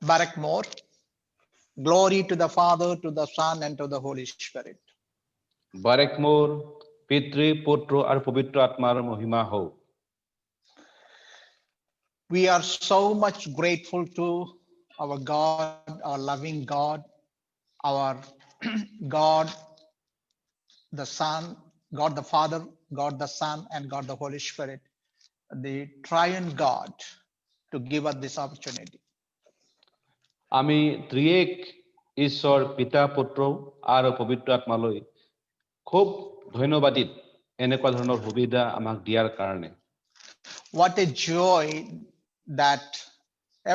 Barak more. Glory to the Father, to the Son, and to the Holy Spirit. Barek মোর পিতৃ পুত্র আর পবিত্র আত্মার মহিমা হোক। We are so much grateful to our God, our loving God, our God, the Son, God the Father, God the Son, and God the Holy Spirit, the triune God, to give us this opportunity. আমি ত্ৰিয়েক ঈশ্বৰ পিতা পুত্ৰ আৰু পবিত্ৰ আত্মালৈ খুব ধন্যবাদিত এনেকুৱা ধৰণৰ সুবিধা আমাক দিয়াৰ কাৰণে। What a joy that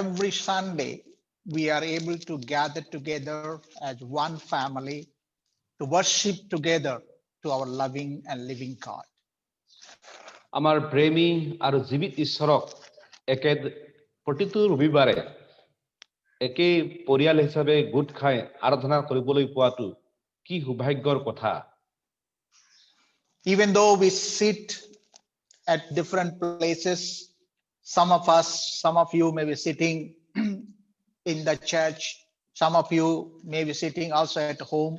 every Sunday we are able to gather together as one family to worship together to our loving and living God. আমাৰ প্ৰেমী আৰু জীৱিত ঈশ্বৰক প্ৰতিটো ৰবিবাৰে একেই পৰিয়াল হিচাপে গোট খাই আৰাধনা কৰিবলৈ পোৱাটো কি সৌভাগ্যৰ কথা। Even though we sit at different places, some of you may be sitting in the church, some of you may be sitting also at home.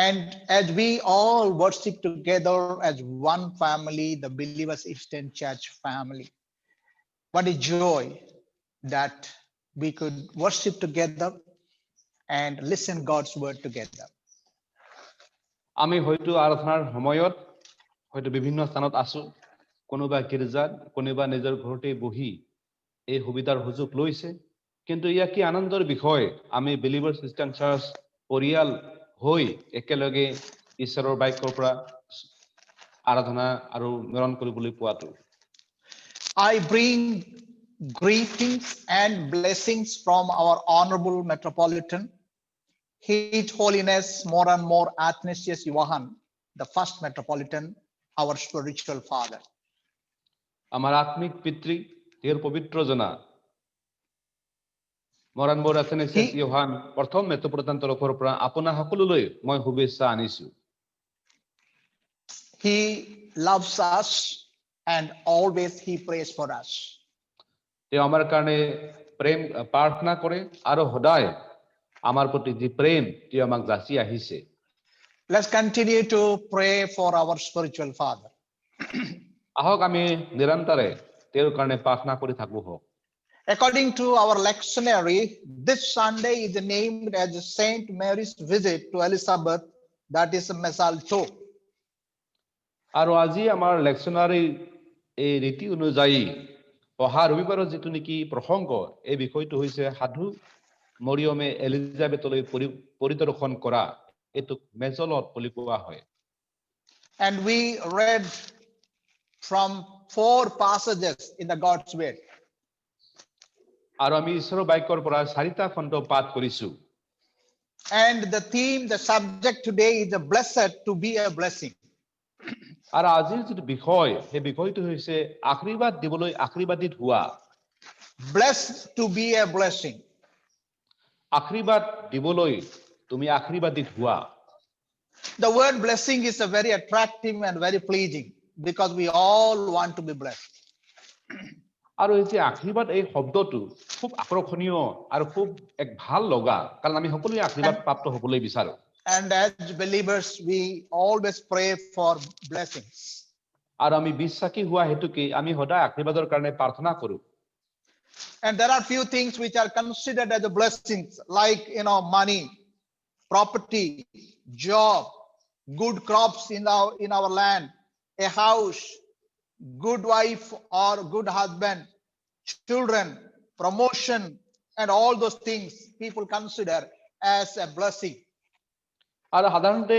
And as we all worship together as one family, the Believers Eastern Church family, what a joy that we could worship together and listen God's word together. আমি হয়তো আৰাধনাৰ সময়ত হয়তো বিভিন্ন স্থানত আছো, কোনোবা গীৰ্জাত, কোনোবা নিজৰ ঘৰতে বহি এই সুবিধাৰ সুযোগ লৈছে, কিন্তু ইয়া কি আনন্দৰ বিষয় আমি বিলিভাৰ্ছ খ্ৰীষ্টান চাৰ্চ পৰিয়াল হৈ একেলগে ঈশ্বৰৰ বাক্যৰ পৰা আৰাধনা আৰু মেৰণ কৰিবলৈ পোৱাটো। I bring greetings and blessings from our Honorable Metropolitan, His Holiness more and more Athanasius Johann, the first Metropolitan, our spiritual father. আমাৰ আত্মিক পিতৃ তেওঁৰ পবিত্ৰ জনা মৰাণ মোৰ আথেনেছিয়াছ ইয়োহান প্ৰথম মেট্ৰপলিটান তৰফৰ পৰা আপোনা সকলোলৈ মই শুভেচ্ছা আনিছো। He loves us and always he prays for us. তেওঁ আমাৰ কাৰণে প্ৰেম প্ৰাৰ্থনা কৰে আৰু সদায় আমাৰ প্ৰতি যি প্ৰেম তেওঁ আমাক যাচি আহিছে। Let's continue to pray for our spiritual father. আহক আমি নিৰন্তৰে তেওঁৰ কাৰণে প্ৰাৰ্থনা কৰি থাকো হওক। According to our lectionary, this Sunday is named as Saint Mary's visit to Elizabeth, that is Mistletoe. আৰু আজি আমাৰ লেকচনাৰী এই ৰীতি অনুযায়ী অহা ৰবিবাৰৰ যিটো নেকি প্ৰসংগ, এই বিষয়টো হৈছে সাধু মৰিয়মে এলিজাবেথলৈ পৰিদৰ্শন কৰা, এইটোক মেজলত বুলি কোৱা হয়। And we read from 4 passages in the God's word. আৰু আমি ঈশ্বৰৰ বাক্যৰ পৰা 4টা খণ্ড পাঠ কৰিছো। And the theme, the subject today is blessed to be a blessing. আৰু আজিৰ যিটো বিষয়, সেই বিষয়টো হৈছে আশীৰ্বাদ দিবলৈ আশীৰ্বাদিত হোৱা। Blessed to be a blessing. আশীৰ্বাদ দিবলৈ তুমি আশীৰ্বাদিত হোৱা। The word blessing is a very attractive and very pleasing because we all want to be blessed. আৰু এই যে আশীৰ্বাদ এই শব্দটো খুব আকৰ্ষণীয় আৰু খুব এক ভাল লগা, কাৰণ আমি সকলোৱে আশীৰ্বাদ প্ৰাপ্ত হ'বলৈ বিচাৰো। And as believers we always pray for blessings. আৰু আমি বিশ্বাসী হোৱা হেতুকে আমি সদায় আশীৰ্বাদৰ কাৰণে প্ৰাৰ্থনা কৰো। And there are few things which are considered as blessings, like money, property, job, good crops in our land, a house, good wife or good husband, children, promotion, and all those things people consider as a blessing. আৰু সাধাৰণতে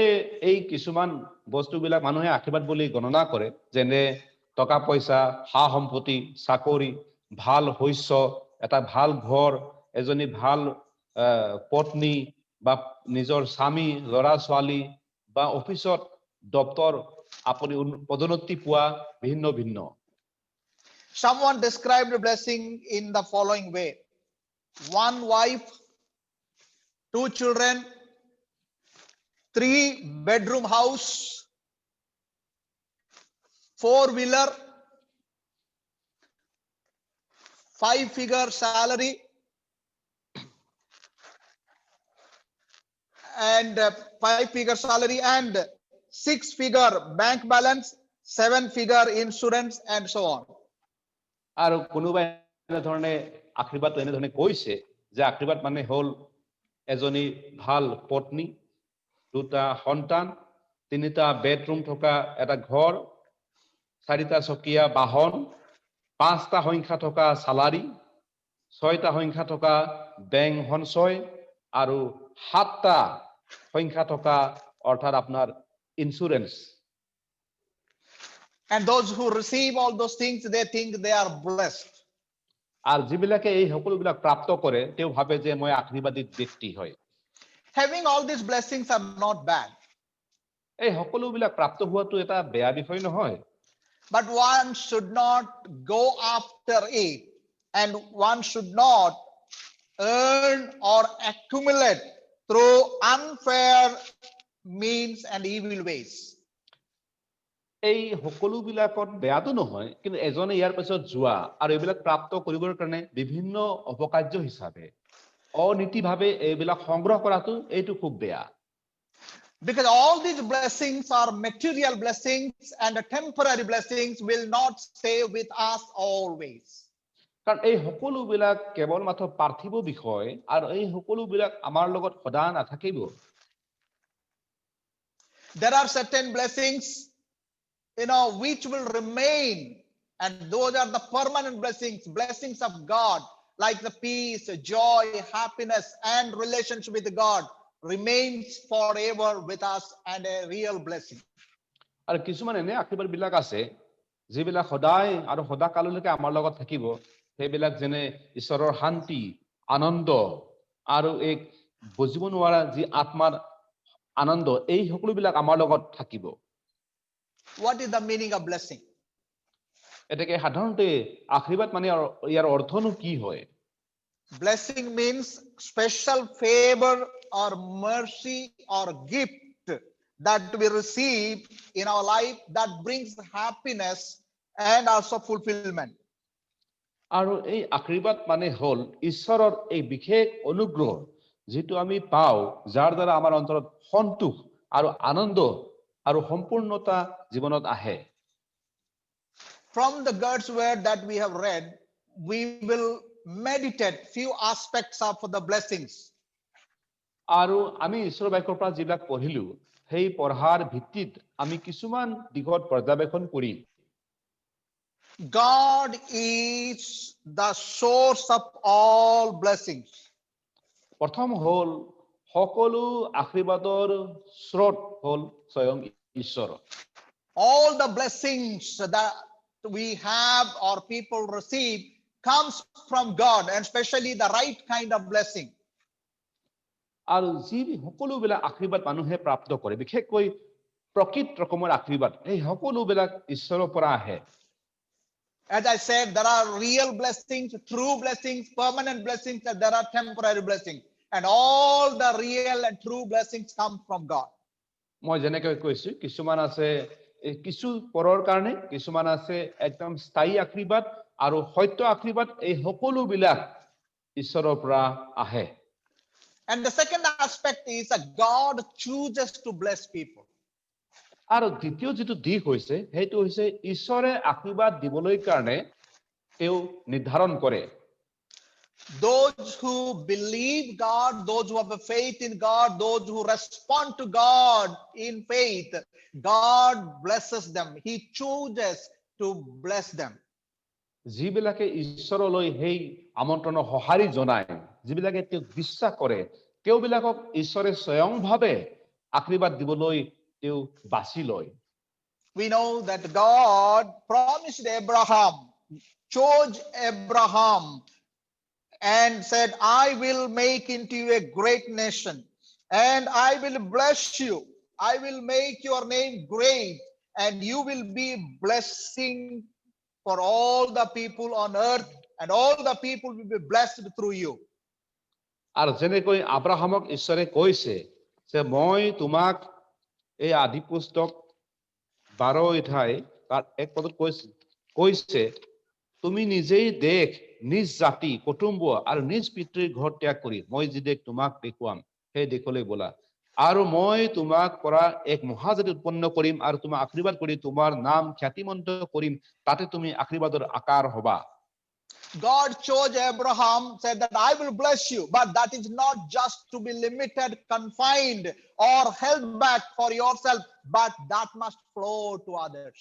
এই কিছুমান বস্তুবিলাক মানুহে আশীৰ্বাদ বুলি গণনা কৰে, যেনে টকা পইচা, সা সম্পত্তি, চাকৰি, ভাল শস্য, এটা ভাল ঘৰ, এজনী ভাল পত্নী বা নিজৰ স্বামী, ল'ৰা ছোৱালী বা অফিচত দপ্তৰ আপুনি পদোন্নতি পোৱা, ভিন্ন ভিন্ন। Someone described a blessing in the following way: 1 wife, 2 children, 3-bedroom house, 4-wheeler, 5-figure salary, and 5-figure salary and 6-figure bank balance, 7-figure insurance, and so on. আৰু কোনোবাই এনেধৰণে আশীৰ্বাদ এনেধৰণে কৈছে যে আশীৰ্বাদ মানে হ'ল এজনী ভাল পত্নী, 2টা সন্তান, 3টা বেডৰুম থকা এটা ঘৰ, 4টা চকীয়া বাহন, 5টা সংখ্যা থকা সালাৰী, 6টা সংখ্যা থকা বেংক সঞ্চয় আৰু 7টা সংখ্যা থকা অৰ্থাৎ আপোনাৰ insurance. And those who receive all those things, they think they are blessed. আর যিবিলাকে এই সকলোবিলাক প্ৰাপ্ত কৰে তেওঁ ভাবে যে মই আশীৰ্বাদিত ব্যক্তি হয়। Having all these blessings are not bad, এই সকলোবিলাক প্ৰাপ্ত হোৱাটো এটা বেয়া বিষয় নহয়, but one should not go after it, and one should not earn or accumulate through unfair means and evil ways. এই সকলোবিলাকত বেয়াটো নহয়, কিন্তু এজনে ইয়াৰ পিছত যোৱা আৰু এইবিলাক প্ৰাপ্ত কৰিবৰ কাৰণে বিভিন্ন অপকাৰ্য হিচাপে অনীতিভাৱে এইবিলাক সংগ্ৰহ কৰাটো এইটো খুব বেয়া। Because all these blessings are material blessings, and the temporary blessings will not stay with us always. কাৰণ এই সকলোবিলাক কেৱল মাত্ৰ পাৰ্থিৱ বিষয় আৰু এই সকলোবিলাক আমাৰ লগত সদায় নাথাকিব। There are certain blessings, which will remain, and those are the permanent blessings of God, like the peace, joy, happiness, and relationship with God remains forever with us, and a real blessing. আৰু কিছুমান এনে আশীৰ্বাদ বিলাক আছে যিবিলাক সদায় আৰু সদা কাললৈকে আমাৰ লগত থাকিব, সেইবিলাক যেনে ঈশ্বৰৰ শান্তি, আনন্দ আৰু এক বুজিব নোৱাৰা যি আত্মাৰ আনন্দ, এই সকলোবিলাক আমাৰ লগত থাকিব। What is the meaning of blessing? এটাকে সাধাৰণতে আশীৰ্বাদ মানে ইয়াৰ অৰ্থনো কি হয়? Blessing means special favor or mercy or gift that we receive in our life that brings happiness and also fulfillment. আৰু এই আশীৰ্বাদ মানে হ'ল ঈশ্বৰৰ এই বিশেষ অনুগ্ৰহ যেটো আমি পাও, যাৰ দ্বাৰা আমাৰ অন্তৰত সন্তোষ আৰু আনন্দ আৰু সম্পূৰ্ণতা জীৱনত আহে। From the God's word that we have read, we will meditate few aspects of the blessings. আৰু আমি ঈশ্বৰৰ বাক্যৰ পৰা যিবিলাক পঢ়িলো, সেই পঢ়াৰ ভিত্তিত আমি কিছুমান দিশত পৰ্যবেক্ষণ কৰি God is the source of all blessings. প্ৰথম হ'ল সকলো আশীৰ্বাদৰ স্ৰোত হ'ল স্বয়ং ঈশ্বৰ। All the blessings that we have or people receive comes from God, and especially the right kind of blessing. আৰু যি সকলোবিলাক আশীৰ্বাদ মানুহে প্ৰাপ্ত কৰে, বিশেষকৈ প্ৰকৃত ৰকমৰ আশীৰ্বাদ, এই সকলোবিলাক ঈশ্বৰৰ পৰা আহে। As I said, there are real blessings, true blessings, permanent blessings, and there are temporary blessings. And all the real and true blessings come from God. মই যেনেকৈ কৈছো, কিছুমান আছে কিছু পৰৰ কাৰণে, কিছুমান আছে একদম স্থায়ী আশীৰ্বাদ আৰু সত্য আশীৰ্বাদ, এই সকলোবিলাক ঈশ্বৰৰ পৰা আহে। And the second aspect is that God chooses to bless people. আৰু দ্বিতীয় যেটো দিশ হৈছে, সেইটো হৈছে ঈশ্বৰে আশীৰ্বাদ দিবলৈ কাৰণে তেওঁ নিৰ্ধাৰণ কৰে। Those who believe God, those who have a faith in God, those who respond to God in faith, God blesses them. He chooses to bless them. যিবিলাকে ঈশ্বৰলৈ সেই আমন্ত্ৰণৰ সঁহাৰি জনায়, যিবিলাকে তেওঁক বিশ্বাস কৰে, তেওঁবিলাকক ঈশ্বৰে স্বয়ংভাৱে আশীৰ্বাদ দিবলৈ তেওঁ বাছি লয়। We know that God promised Abraham, chose Abraham, and said, I will make into you a great nation, and I will bless you. I will make your name great, and you will be blessing for all the people on earth, and all the people will be blessed through you. আৰু যেনেকৈ আব্ৰাহামক ঈশ্বৰে কৈছে যে মই তোমাক এই আদি পুস্তক 12 অধ্যায় তাৰ 1 পদত কৈছে তুমি নিজেই দেশ, নিজ জাতি, কুটুম্ব আৰু নিজ পিতৃৰ ঘৰ ত্যাগ কৰি মই যি দেশ তোমাক দেখুৱাম সেই দেশলৈ বলা। আৰু মই তোমাক পৰা এক মহাজাতি উৎপন্ন কৰিম আৰু তোমাক আশীৰ্বাদ কৰি তোমাৰ নাম খ্যাতিমন্ত কৰিম, তাতে তুমি আশীৰ্বাদৰ আকাৰ হবা। God chose Abraham, said that I will bless you, but that is not just to be limited, confined, or held back for yourself, but that must flow to others.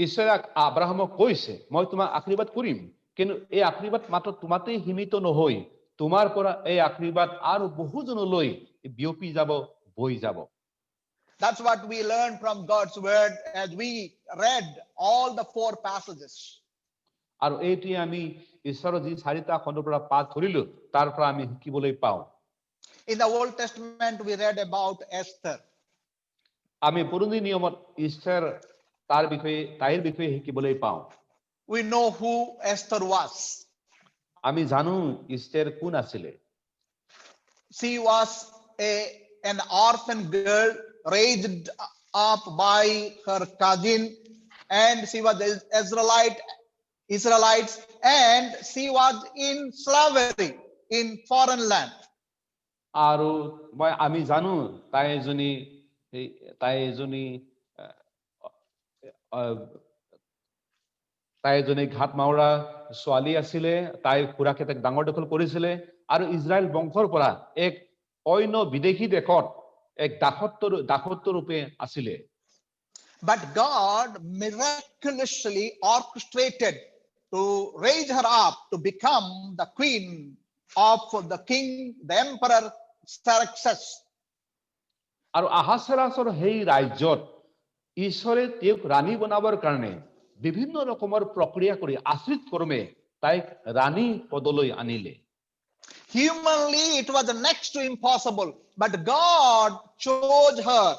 ঈশ্বৰে আব্ৰাহামক কৈছে মই তোমাক আশীৰ্বাদ কৰিম, কিন্তু এই আশীৰ্বাদ মাত্ৰ তোমাতেই সীমিত নহয়, তোমাৰ পৰা এই আশীৰ্বাদ আৰু বহুজনলৈ বিয়পি যাব, বৈ যাব। That's what we learned from God's word as we read all the 4 passages. আৰু এইটোৱে আমি ঈশ্বৰৰ যি 4টা খণ্ডৰ পৰা পাঠ ধৰিলো তাৰ পৰা আমি শিকিবলৈ পাওঁ। In the Old Testament, we read about Esther. আমি পুৰণি নিয়মত ঈশ্বৰ তাইৰ বিষয়ে শিকিবলৈ পাওঁ। We know who Esther was. আমি জানো ঈশ্বৰ কোন আছিলে। She was an orphan girl raised up by her cousin, and she was Israelites, and she was in slavery in foreign land. আৰু আমি জানো তাই এজনী ঘাট মাউৰা ছোৱালী আছিলে, তাই খুৰাকে তাক ডাঙৰ দখল কৰিছিলে আৰু ইজৰাইল বংশৰ পৰা এক অন্য বিদেশী দেশত এক দাসত্ব ৰূপে আছিলে। But God miraculously orchestrated to raise her up to become the queen of the king, the emperor Xerxes. আৰু আহাছাৰাছৰ সেই ৰাজ্যত ঈশ্বৰে তেওঁক ৰাণী বনাবৰ কাৰণে বিভিন্ন ৰকমৰ প্ৰক্ৰিয়া কৰি আশ্ৰিত কৰ্মে তাইক ৰাণী পদলৈ আনিলে। Humanly, it was next to impossible, but God chose her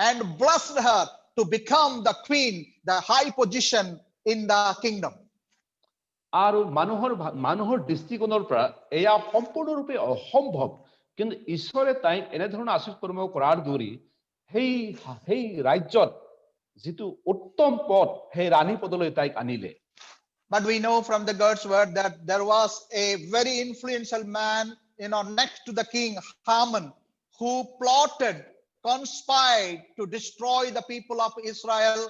and blessed her to become the queen, the high position in the kingdom. আৰু মানুহৰ দৃষ্টিকোণৰ পৰা এয়া সম্পূৰ্ণৰূপে অসম্ভৱ, কিন্তু ঈশ্বৰে তাইক এনেধৰণৰ আশ্ৰিত কৰ্ম কৰাৰ দৰে সেই ৰাজ্যত যিটো উত্তম পদ সেই ৰাণী পদলৈ তাইক আনিলে। But we know from the God's word that there was a very influential man, next to the king, Haman, who plotted, conspired to destroy the people of Israel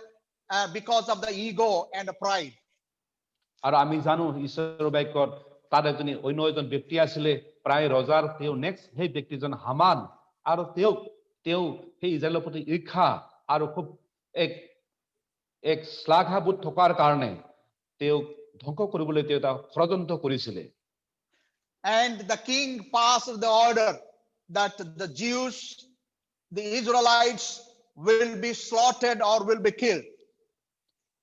because of the ego and pride. আৰু আমি জানো ঈশ্বৰৰ বাক্যত তাত অন্য এজন ব্যক্তি আছিলে, প্ৰায় ৰজাৰ তেওঁ নেক্সট সেই ব্যক্তিজন হামান, আৰু তেওঁ সেই ইজৰাইলৰ প্ৰতি ঈৰ্ষা আৰু খুব এক শ্লাঘাবোধ থকাৰ কাৰণে তেওঁক ধ্বংস কৰিবলৈ তেওঁ এটা ষড়যন্ত্ৰ কৰিছিলে। And the king passed the order that the Jews, the Israelites, will be slaughtered or will be killed.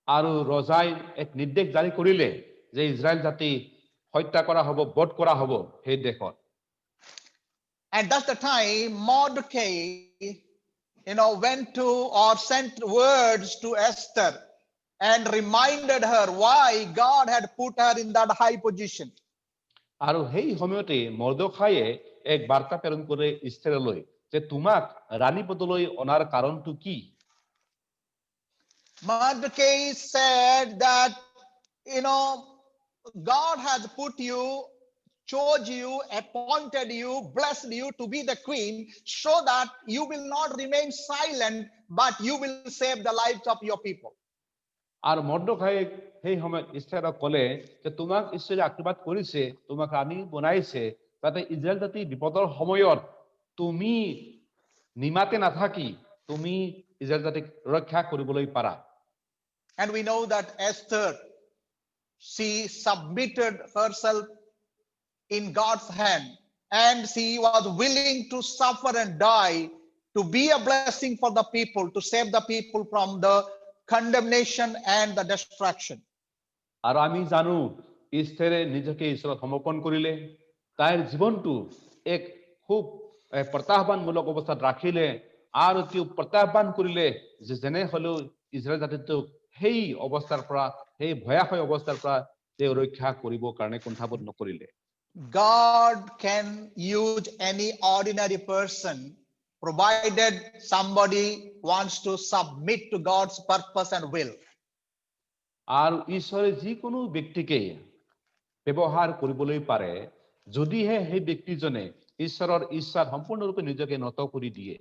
আৰু ৰজাই এক নিৰ্দেশ জাৰি কৰিলে যে ইজৰাইল জাতি হত্যা কৰা হ'ব, বধ কৰা হ'ব সেই দেশত। And that's the time Mordecai went to or sent words to Esther and reminded her why God had put her in that high position. আৰু সেই সময়তে মৰ্দখায়ে এক বাৰ্তা প্ৰেৰণ কৰে ইষ্টেৰলৈ যে তোমাক ৰাণী পদলৈ অনাৰ কাৰণটো কি? Mordecai said that God has put you, chose you, appointed you, blessed you to be the queen, so that you will not remain silent, but you will save the lives of your people. আৰু মৰ্দখায়ে সেই সময়ত ইষ্টেৰক ক'লে যে তোমাক ঈশ্বৰে আশীৰ্বাদ কৰিছে, তোমাক ৰাণী বনাইছে, যাতে ইজৰাইল জাতি বিপদৰ সময়ত তুমি নিমাতে নাথাকি তুমি ইজৰাইল জাতিক ৰক্ষা কৰিবলৈ পাৰা। And we know that Esther, she submitted herself in God's hand, and she was willing to suffer and die to be a blessing for the people, to save the people from the condemnation and the destruction. আৰু আমি জানো ইষ্টেৰে নিজকে ঈশ্বৰৰ সমৰ্পণ কৰিলে, তাইৰ জীৱনটো এক খুব প্ৰত্যাহ্বানমূলক অৱস্থাত ৰাখিলে আৰু তেওঁ প্ৰত্যাহ্বান কৰিলে যে যেনে হলেও ইজৰাইল জাতিটোক সেই অৱস্থাৰ পৰা, সেই ভয়াবহ অৱস্থাৰ পৰা তেওঁ ৰক্ষা কৰিবৰ কাৰণে কুণ্ঠাবোধ নকৰিলে। God can use any ordinary person, provided somebody wants to submit to God's purpose and will. আৰু ঈশ্বৰে যিকোনো ব্যক্তিকে ব্যৱহাৰ কৰিবলৈ পাৰে যদিহে সেই ব্যক্তিজনে ঈশ্বৰৰ ইচ্ছাত সম্পূৰ্ণৰূপে নিজকে নত কৰি দিয়ে।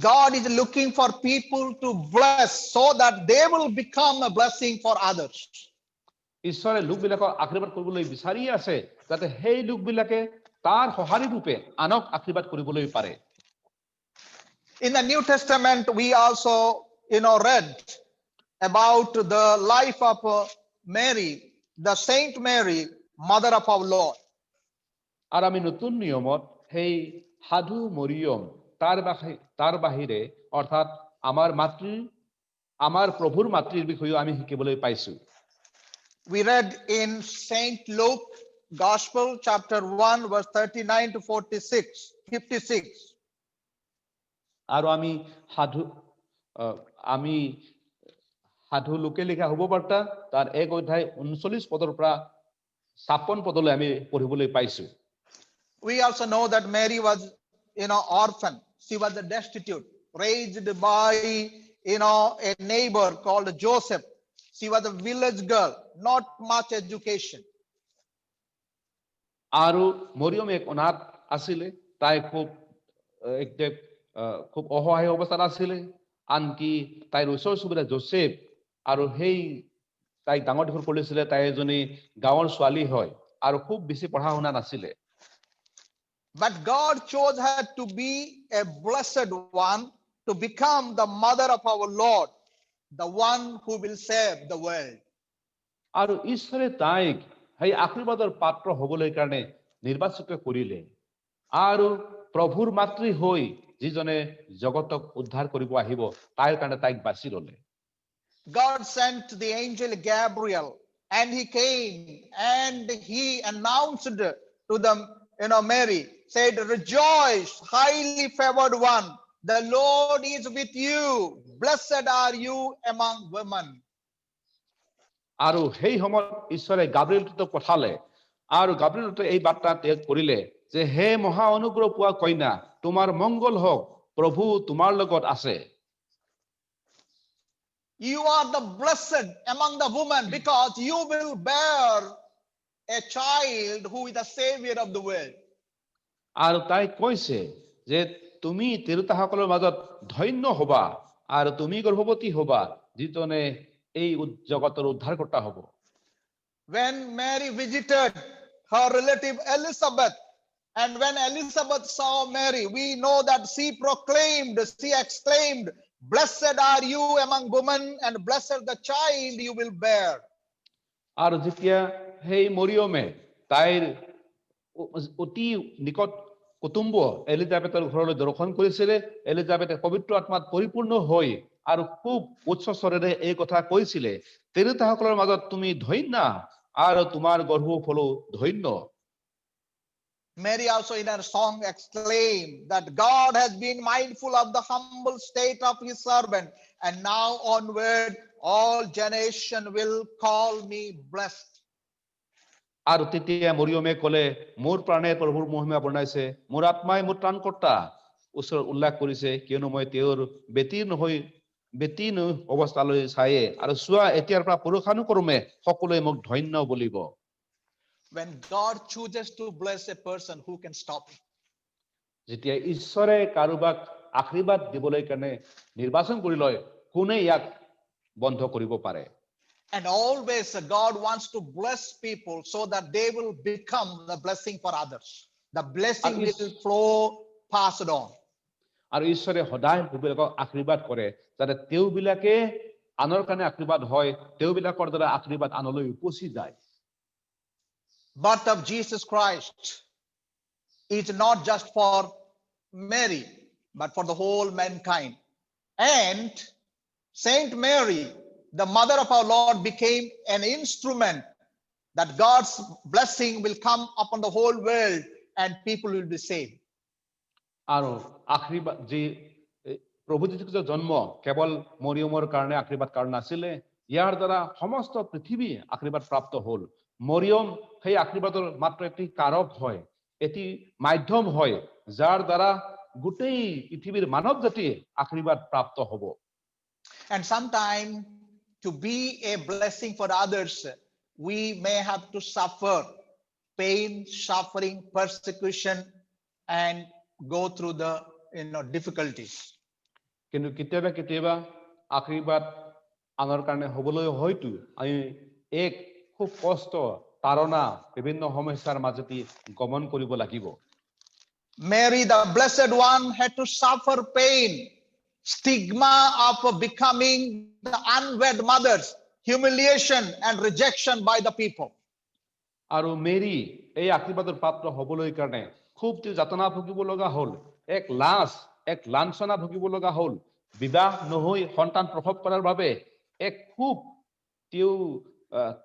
God is looking for people to bless so that they will become a blessing for others. ঈশ্বৰে লোকবিলাকক আশীৰ্বাদ কৰিবলৈ বিচাৰি আছে যাতে সেই লোকবিলাকে তাৰ সঁহাৰি ৰূপে আনক আশীৰ্বাদ কৰিবলৈ পাৰে। In the New Testament, we also, read about the life of Mary, the Saint Mary, mother of our Lord. আৰু আমি নতুন নিয়মত সেই সাধু মৰিয়ম তাৰ বাহিৰে অৰ্থাৎ আমাৰ প্ৰভুৰ মাতৃৰ বিষয়েও আমি শিকিবলৈ পাইছো। We read in Saint Luke Gospel, chapter 1, verse 39 to 56. আৰু আমি সাধু লোকে লিখা হ'ব বাৰ্তা তাৰ 1 অধ্যায় 39 পদৰ পৰা 56 পদলৈ আমি পঢ়িবলৈ পাইছো। We also know that Mary was, orphan. She was destitute, raised by, a neighbor called Joseph. She was a village girl, not much education. আৰু মৰিয়ম এক অনাথ আছিলে, তাই খুব অসহায় অৱস্থাত আছিলে। আনকি তাইৰ ওচৰ চুবুৰীয়া জোচেফ আৰু সেই তাইক ডাঙৰ দীঘল কৰিছিলে, তাই এজনী গাঁৱৰ ছোৱালী হয় আৰু খুব বেছি পঢ়া শুনা নাছিলে। But God chose her to be a blessed one, to become the mother of our Lord, the one who will save the world. আৰু ঈশ্বৰে তাইক সেই আশীৰ্বাদৰ পাত্ৰ হ'বলৈ কাৰণে নিৰ্বাচিত কৰিলে আৰু প্ৰভুৰ মাতৃ হৈ যিজনে জগতক উদ্ধাৰ কৰিব আহিব তাইৰ কাৰণে তাইক বাছি ল'লে। God sent the angel Gabriel, and he came and he announced to them, Mary, said, "Rejoice, highly favored one, the Lord is with you. Blessed are you among women." আৰু সেই সময়ত ঈশ্বৰে গাব্ৰিয়েলক পঠালে আৰু গাব্ৰিয়েলে এই বাৰ্তা ত্যাগ কৰিলে যে হে মহা অনুগ্ৰহ পোৱা কন্যা, তোমাৰ মংগল হওক, প্ৰভু তোমাৰ লগত আছে। You are the blessed among the women, because you will bear a child who is the savior of the world. আৰু তাই কৈছে যে তুমি তিৰোতাসকলৰ মাজত ধন্য হবা আৰু তুমি গৰ্ভৱতী হবা যিজনে এই জগতৰ উদ্ধাৰকৰ্তা হ'ব। When Mary visited her relative Elizabeth, and when Elizabeth saw Mary, we know that she exclaimed, "Blessed are you among women, and blessed the child you will bear." আৰু যেতিয়া সেই মৰিয়মে তাইৰ অতি নিকট কুটুম্ব এলিজাবেথৰ ঘৰলৈ দৰ্শন কৰিছিলে, এলিজাবেথে পবিত্ৰ আত্মাত পৰিপূৰ্ণ হৈ আৰু খুব উচ্চ স্বৰেৰে এই কথা কৈছিলে, তিৰোতাসকলৰ মাজত তুমি ধন্য আৰু তোমাৰ গৰ্ভফলো ধন্য। Mary also in her song exclaimed that God has been mindful of the humble state of his servant, and now onward all generation will call me blessed. আৰু তেতিয়া মৰিয়মে ক'লে, মোৰ প্ৰাণে প্ৰভুৰ মহিমা বৰ্ণাইছে, মোৰ আত্মাই মোৰ ত্ৰাণকৰ্তা ওচৰত উল্লেখ কৰিছে, কিয়নো মই তেওঁৰ বেটীন অৱস্থালৈ চায়ে আৰু চোৱা এতিয়াৰ পৰা পুৰুষানুক্ৰমে সকলোৱে মোক ধন্য বুলিব। When God chooses to bless a person, who can stop him? যেতিয়া ঈশ্বৰে কাৰোবাক আশীৰ্বাদ দিবলৈ কাৰণে নিৰ্বাচন কৰি লয়, কোনে ইয়াক বন্ধ কৰিব পাৰে? And always God wants to bless people so that they will become the blessing for others. The blessing will flow, passed on. আৰু ঈশ্বৰে সদায় লোকবিলাকক আশীৰ্বাদ কৰে যাতে তেওঁবিলাকে আনৰ কাৰণে আশীৰ্বাদ হয়, তেওঁবিলাকৰ দ্বাৰা আশীৰ্বাদ আনলৈ উপচি যায়। Birth of Jesus Christ is not just for Mary, but for the whole mankind. And Saint Mary, the mother of our Lord, became an instrument that God's blessing will come upon the whole world and people will be saved. আৰু আশীৰ্বাদ যি প্ৰভু যীশুখ্ৰীষ্টৰ জন্ম কেৱল মৰিয়মৰ কাৰণে আশীৰ্বাদ কাৰণ নাছিলে, ইয়াৰ দ্বাৰা সমস্ত পৃথিৱী আশীৰ্বাদ প্ৰাপ্ত হ'ল। মৰিয়ম সেই আশীৰ্বাদৰ মাত্ৰ এটি কাৰক হয়, এটি মাধ্যম হয়, যাৰ দ্বাৰা গোটেই পৃথিৱীৰ মানৱ জাতিয়ে আশীৰ্বাদ প্ৰাপ্ত হ'ব। And sometime to be a blessing for others, we may have to suffer pain, suffering, persecution, and go through the difficulties. কিন্তু কেতিয়াবা কেতিয়াবা আশীৰ্বাদ আনৰ কাৰণে হ'বলৈ হয়তো আমি এক খুব কষ্ট তাৰণা বিভিন্ন সমস্যাৰ মাজেদি গমন কৰিব লাগিব। Mary, the blessed one, had to suffer pain, stigma of becoming the unwed mothers, humiliation and rejection by the people. আৰু মেৰী এই আশীৰ্বাদৰ পাত্ৰ হ'বলৈ কাৰণে খুব যাতনা ভুগিব লগা হ'ল, এক লাঞ্ছনা ভুগিব লগা হ'ল, বিবাহ নহৈ সন্তান প্ৰসৱ কৰাৰ বাবে এক খুব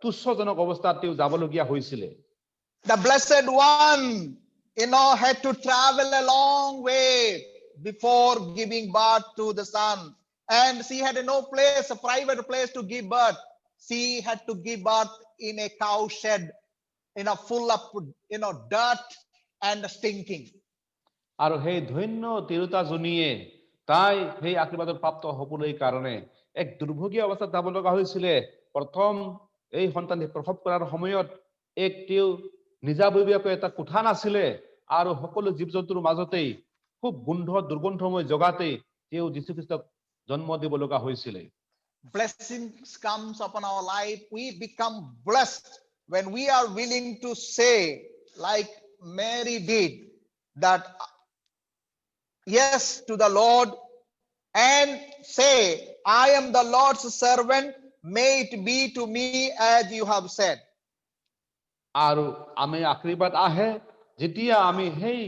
তুচ্ছজনক অৱস্থাত যাবলগীয়া হৈছিলে। The blessed one, had to travel a long way before giving birth to the son, and she had no place, a private place to give birth. She had to give birth in a cow shed, full of dirt and stinking. আৰু সেই ধন্য তিৰোতাজনীয়ে তাই সেই আশীৰ্বাদৰ প্ৰাপ্ত হ'বলৈ কাৰণে এক দুৰ্ভগীয়া অৱস্থাত যাব লগা হৈছিলে। প্ৰথম এই সন্তান প্ৰসৱ কৰাৰ সময়ত এক নিজাববীয়াকৈ এটা কোঠা নাছিলে আৰু সকলো জীৱ জন্তুৰ মাজতেই খুব দুৰ্গন্ধময় জগাতে যীশুখ্ৰীষ্টক জন্ম দিব লগা হৈছিলে। Blessings comes upon our life. We become blessed when we are willing to say, like Mary did, that yes to the Lord, and say, I am the Lord's servant, may it be to me as you have said. আৰু আমি আশীৰ্বাদ আহে যেতিয়া আমি সেই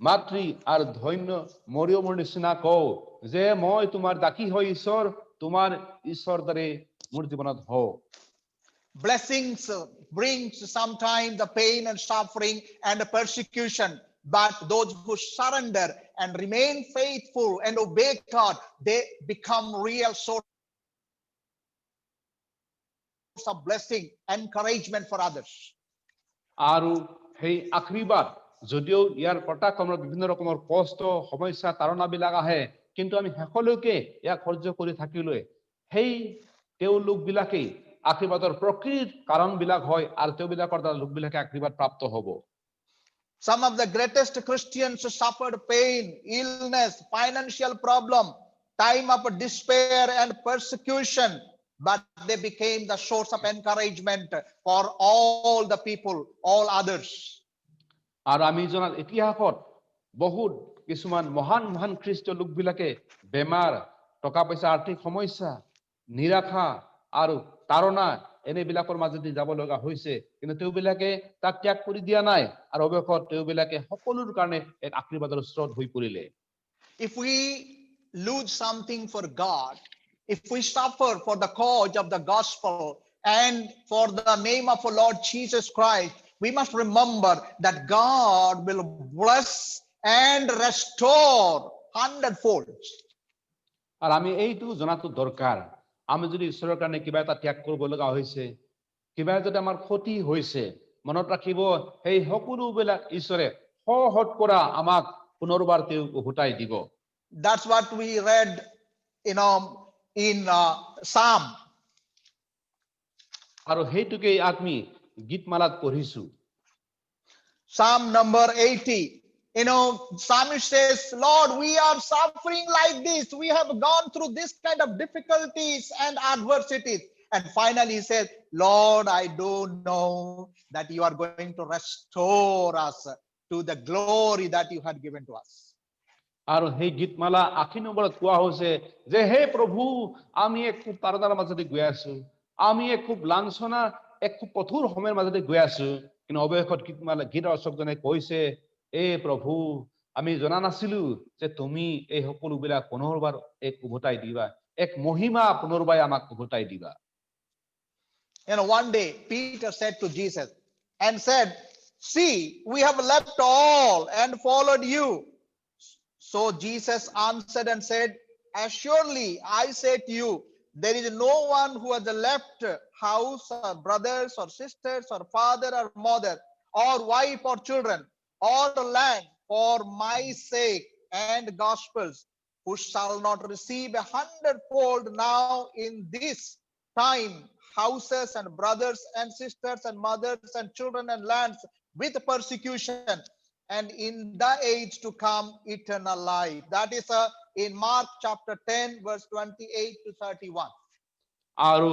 মাতৃ আৰু ধন্য মৰিয়মৰ নিচিনা কওঁ যে মই তোমাৰ দাসী হৈ ঈশ্বৰ, তোমাৰ ঈশ্বৰ দৰে মোৰ জীৱনত হওঁ। Blessings brings sometimes the pain and suffering and the persecution, but those who surrender and remain faithful and obey God, they become real source of blessing, encouragement for others. আৰু সেই আশীৰ্বাদ যদিও ইয়াৰ প্ৰত্যাক্ৰমণত বিভিন্ন ৰকমৰ কষ্ট সমস্যা তাৰণাবিলাক আহে, কিন্তু আমি শেষলৈকে ইয়াক সহ্য কৰি থাকিলে সেই লোকবিলাকেই আশীৰ্বাদৰ প্ৰকৃত কাৰণবিলাক হয় আৰু তেওঁবিলাকৰ দ্বাৰা লোকবিলাকে আশীৰ্বাদ প্ৰাপ্ত হ'ব। Some of the greatest Christians suffered pain, illness, financial problem, time of despair and persecution, but they became the source of encouragement for all the people, all others. আৰু আমি জনাত ইতিহাসত বহুত কিছুমান মহান খ্ৰীষ্টীয় লোকবিলাকে বেমাৰ, টকা পইচা, আৰ্থিক সমস্যা, নিৰাশা আৰু তাৰণা এনেবিলাকৰ মাজেদি যাব লগা হৈছে, কিন্তু তেওঁবিলাকে তাক ত্যাগ কৰি দিয়া নাই আৰু অৱশেষত তেওঁবিলাকে সকলোৰ কাৰণে এক আশীৰ্বাদৰ স্ৰোত হৈ পৰিলে। If we lose something for God, if we suffer for the cause of the gospel and for the name of our Lord Jesus Christ, we must remember that God will bless and restore 100-fold. আৰু আমি এইটো জনাটো দৰকাৰ, আমি যদি ঈশ্বৰৰ কাৰণে কিবা এটা ত্যাগ কৰিব লগা হৈছে, কিবা যদি আমাৰ ক্ষতি হৈছে, মনত ৰাখিব সেই সকলোবিলাক ঈশ্বৰে শতকৰা আমাক পুনৰবাৰ তেওঁ উভতাই দিব। That's what we read in Psalm. আৰু সেইটোকেই আমি গীতমালাত পঢ়িছো। Psalm number 80. Psalmist says, Lord, we are suffering like this. We have gone through this kind of difficulties and adversities. And finally he says, Lord, I don't know that you are going to restore us to the glory that you had given to us. আৰু সেই গীতমালা 80 নম্বৰত কোৱা হৈছে যে হে প্ৰভু, আমি এক খুব তাৰণাৰ মাজেদি গৈ আছো, আমি এক খুব লাঞ্ছনা, এক খুব কঠোৰ সময়ৰ মাজেদি গৈ আছো, কিন্তু অৱশেষত গীত ৰচকজনে কৈছে, এ প্ৰভু, আমি জনা নাছিলো যে তুমি এই সকলোবিলাক পুনৰবাৰ এক উভতাই দিবা, এক মহিমা পুনৰবাৰ আমাক উভতাই দিবা। One day Peter said to Jesus and said, see, we have left all and followed you. So Jesus answered and said, assuredly I say to you, there is no one who has left house or brothers or sisters or father or mother or wife or children or land for my sake and gospels, who shall not receive 100-fold now in this time houses and brothers and sisters and mothers and children and lands with persecution, and in the age to come eternal life. That is in Mark chapter 10 verse 28 to 31. আৰু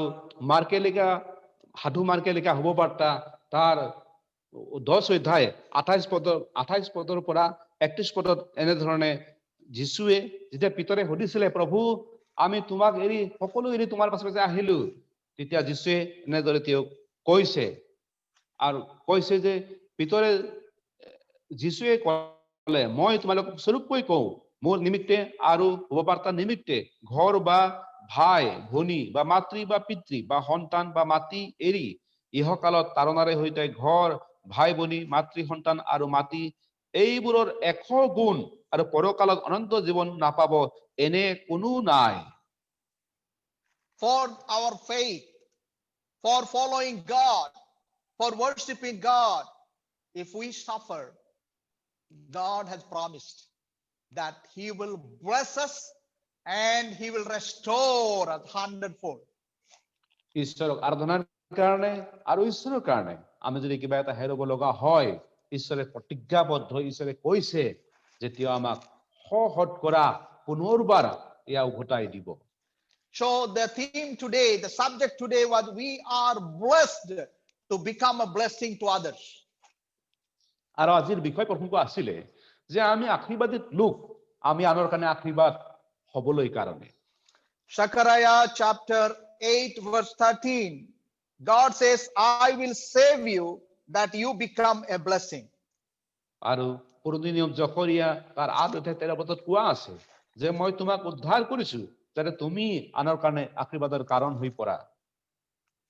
মাৰ্কে লিখা সাধু মাৰ্কে লিখা হ'ব বাৰ্তা তাৰ 10 অধ্যায় 28 পদৰ পৰা 31 পদত এনেধৰণে যীশুৱে যেতিয়া পিতৰে সুধিছিলে প্ৰভু আমি তোমাক এৰি সকলো এৰি তোমাৰ পাছতে আহিলো তেতিয়া যীশুৱে এনেদৰে তেওঁক কৈছে আৰু কৈছে যে পিতৰে যীশুৱে ক'লে মই তোমালোকক স্বৰূপকৈ কওঁ মোৰ নিমিত্তে আৰু হ'ব বাৰ্তা নিমিত্তে ঘৰ বা ভাই ভনী বা মাতৃ বা পিতৃ বা সন্তান বা মাটি এৰি ইহকালত তাৰণাৰে সৈতে ঘৰ ভাই ভনী মাতৃ সন্তান আৰু মাটি এইবোৰৰ 100 গুণ আৰু পৰকালত অনন্ত জীৱন নাপাব এনে কোনো নাই For our faith, for following God, for worshiping God, if we suffer, God has promised that he will bless us and he will restore us 100-fold. ঈশ্বৰক আৰাধনাৰ কাৰণে আৰু ঈশ্বৰৰ কাৰণে আমি যদি কিবা এটা হেৰুব লগা হয় ঈশ্বৰে প্ৰতিজ্ঞাবদ্ধ ঈশ্বৰে কৈছে যে তেওঁ আমাক শতকৰা পুনৰবাৰ এয়া উভতাই দিব So the theme today, the subject today was we are blessed to become a blessing to others. আৰু আজিৰ বিষয় প্ৰসংগ আছিলে যে আমি আশীৰ্বাদিত লোক আমি আনৰ কাৰণে আশীৰ্বাদ হ'বলৈ কাৰণে Zechariah chapter 8 verse 13. God says, I will save you that you become a blessing. আৰু পুৰণি নিয়ম জকৰিয়া তাৰ 8 অধ্যায় 13 পদত কোৱা আছে যে মই তোমাক উদ্ধাৰ কৰিছো যাতে তুমি আনৰ কাৰণে আশীৰ্বাদৰ কাৰণ হৈ পৰা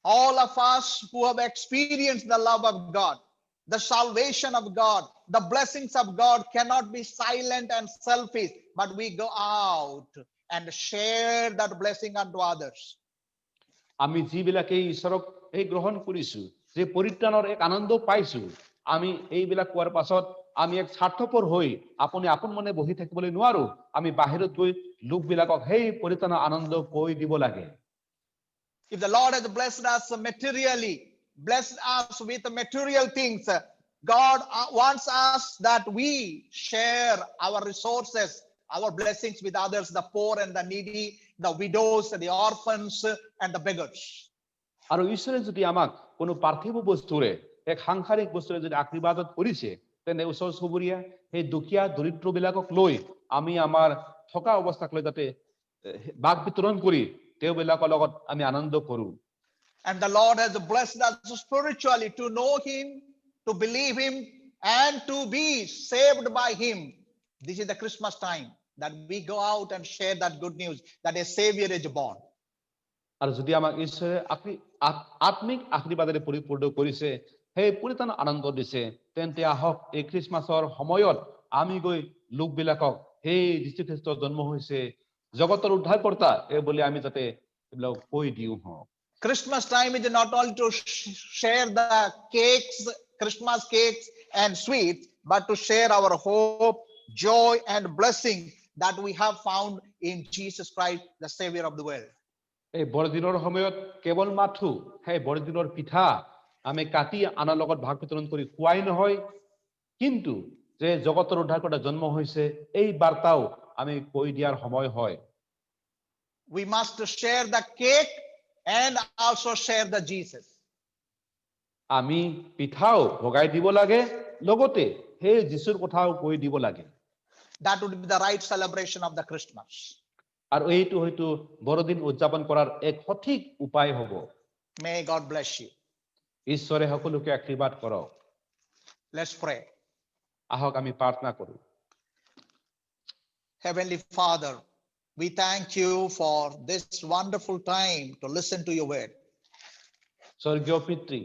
All of us who have experienced the love of God, the salvation of God, the blessings of God cannot be silent and selfish, but we go out and share that blessing unto others. আমি যিবিলাকে ঈশ্বৰক এই গ্ৰহণ কৰিছো যে পৰিত্ৰাণৰ এক আনন্দ পাইছো আমি এইবিলাক কোৱাৰ পাছত আমি এক স্বাৰ্থপৰ হৈ আপুনি আপন মনে বহি থাকিবলৈ নোৱাৰো আমি বাহিৰত গৈ লোকবিলাকক সেই পৰিত্ৰাণৰ আনন্দ কৈ দিব লাগে If the Lord has blessed us materially, blessed us with material things, God wants us that we share our resources, our blessings with others, the poor and the needy, the widows, the orphans, and the beggars. আৰু ঈশ্বৰে যদি আমাক কোনো পাৰ্থিৱ বস্তুৰে এক সাংসাৰিক বস্তুৰে যদি আশীৰ্বাদত কৰিছে তেনে ওচৰ চুবুৰীয়া সেই দুখীয়া দৰিদ্ৰবিলাকক লৈ আমি আমাৰ থকা অৱস্থাক লৈ যাতে ভাগ বিতৰণ কৰি তেওঁবিলাকৰ লগত আমি আনন্দ কৰো And the Lord has blessed us spiritually to know him, to believe him, and to be saved by him. This is the Christmas time that we go out and share that good news that a savior is born. আৰু যদি আমাক ঈশ্বৰে আত্মিক আশীৰ্বাদেৰে পৰিপূৰ্ণ কৰিছে সেই পৰিত্ৰাণ আনন্দ দিছে তেন্তে আহক এই খ্ৰীষ্টমাছৰ সময়ত আমি গৈ লোকবিলাকক সেই যীশুখ্ৰীষ্ট জন্ম হৈছে জগতৰ উদ্ধাৰকৰ্তা এই বুলি আমি যাতে এইবিলাক কৈ দিওঁ হওক Christmas time is not only to share the cakes, Christmas cakes and sweets, but to share our hope, joy, and blessing that we have found in Jesus Christ, the Savior of the world. এই বৰদিনৰ সময়ত কেৱল মাথো সেই বৰদিনৰ পিঠা আমি কাটি আনৰ লগত ভাগ বিতৰণ কৰি খোৱাই নহয় কিন্তু যে জগতৰ উদ্ধাৰকৰ্তা জন্ম হৈছে এই বাৰ্তাও আমি কৈ দিয়াৰ সময় হয় We must share the cake and also share the Jesus. আমি পিঠাও ভগাই দিব লাগে লগতে সেই যীশুৰ কথাও কৈ দিব লাগে That would be the right celebration of the Christmas. আৰু এইটো হয়তো বৰদিন উদযাপন কৰাৰ এক সঠিক উপায় হ'ব May God bless you. ঈশ্বৰে সকলোকে আশীৰ্বাদ কৰক Let's pray. আহক আমি প্ৰাৰ্থনা কৰো Heavenly Father, we thank you for this wonderful time to listen to your word. স্বৰ্গীয় পিতৃ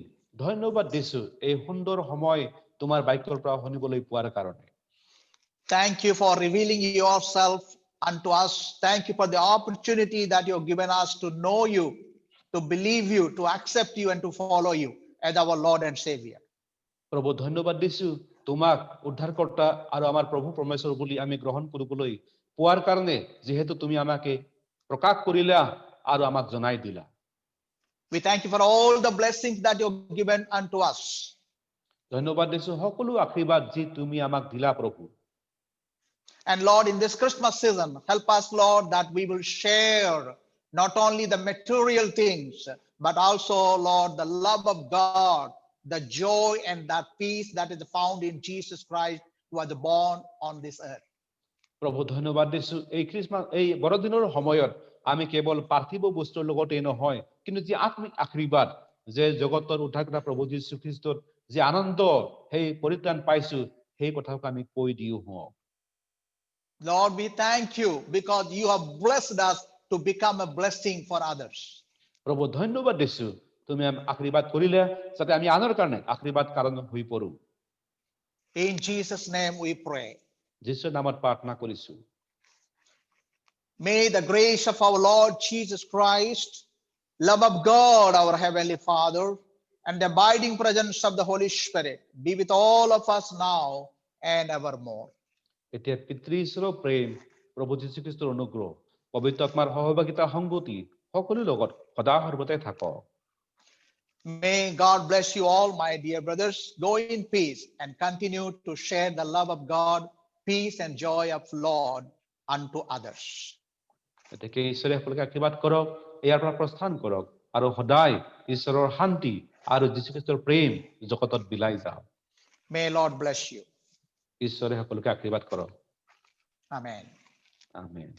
ধন্যবাদ দিছো এই সুন্দৰ সময় তোমাৰ বাক্যৰ পৰা শুনিবলৈ পোৱাৰ কাৰণে Thank you for revealing yourself unto us. Thank you for the opportunity that you have given us to know you, to believe you, to accept you, and to follow you as our Lord and Savior. প্ৰভু ধন্যবাদ দিছো তোমাক উদ্ধাৰকৰ্তা আৰু আমাৰ প্ৰভু পৰমেশ্বৰ বুলি আমি গ্ৰহণ কৰিবলৈ পোৱাৰ কাৰণে যেহেতু তুমি আমাকে প্ৰকাশ কৰিলা আৰু আমাক জনাই দিলা We thank you for all the blessings that you have given unto us. ধন্যবাদ দিছো সকলো আশীৰ্বাদ যি তুমি আমাক দিলা প্ৰভু। And Lord, in this Christmas season, help us, Lord, that we will share not only the material things, but also, Lord, the love of God, the joy and that peace that is found in Jesus Christ, who was born on this earth. প্ৰভু ধন্যবাদ দিছো এই Christmas এই বৰদিনৰ সময়ত আমি কেৱল পাৰ্থিৱ বস্তুৰ লগতে নহয় কিন্তু যি আত্মিক আশীৰ্বাদ যে জগতৰ উদ্ধাৰকৰ্তা প্ৰভু যীশু খ্ৰীষ্টৰ যি আনন্দ সেই পৰিত্ৰাণ পাইছো সেই কথাক আমি কৈ দিও হওঁ। Lord, we thank you because you have blessed us to become a blessing for others. প্ৰভু ধন্যবাদ দিছো তুমি আশীৰ্বাদ কৰিলে যাতে আমি আনৰ কাৰণে আশীৰ্বাদ কাৰণ হৈ পৰো। In Jesus' name we pray. যীশুৰ নামত প্ৰাৰ্থনা কৰিছো। May the grace of our Lord Jesus Christ, love of God, our Heavenly Father, and the abiding presence of the Holy Spirit be with all of us now and evermore. এতিয়া পিতৃ ঈশ্বৰৰ প্ৰেম প্ৰভু যীশুখ্ৰীষ্টৰ অনুগ্ৰহ পবিত্ৰ আত্মাৰ সহভাগিতা সংগতি সকলো লগত সদা সৰ্বদাই থাকক। May God bless you all, my dear brothers. Go in peace and continue to share the love of God, peace and joy of Lord unto others. গতিকে ঈশ্বৰে সকলোকে আশীৰ্বাদ কৰক, ইয়াৰ পৰা প্ৰস্থান কৰক আৰু সদায় ঈশ্বৰৰ শান্তি আৰু যীশুখ্ৰীষ্টৰ প্ৰেম জগতত বিলাই যাওক। May Lord bless you. ঈশ্বৰে সকলোকে আশীৰ্বাদ কৰক। Amen. আমেন।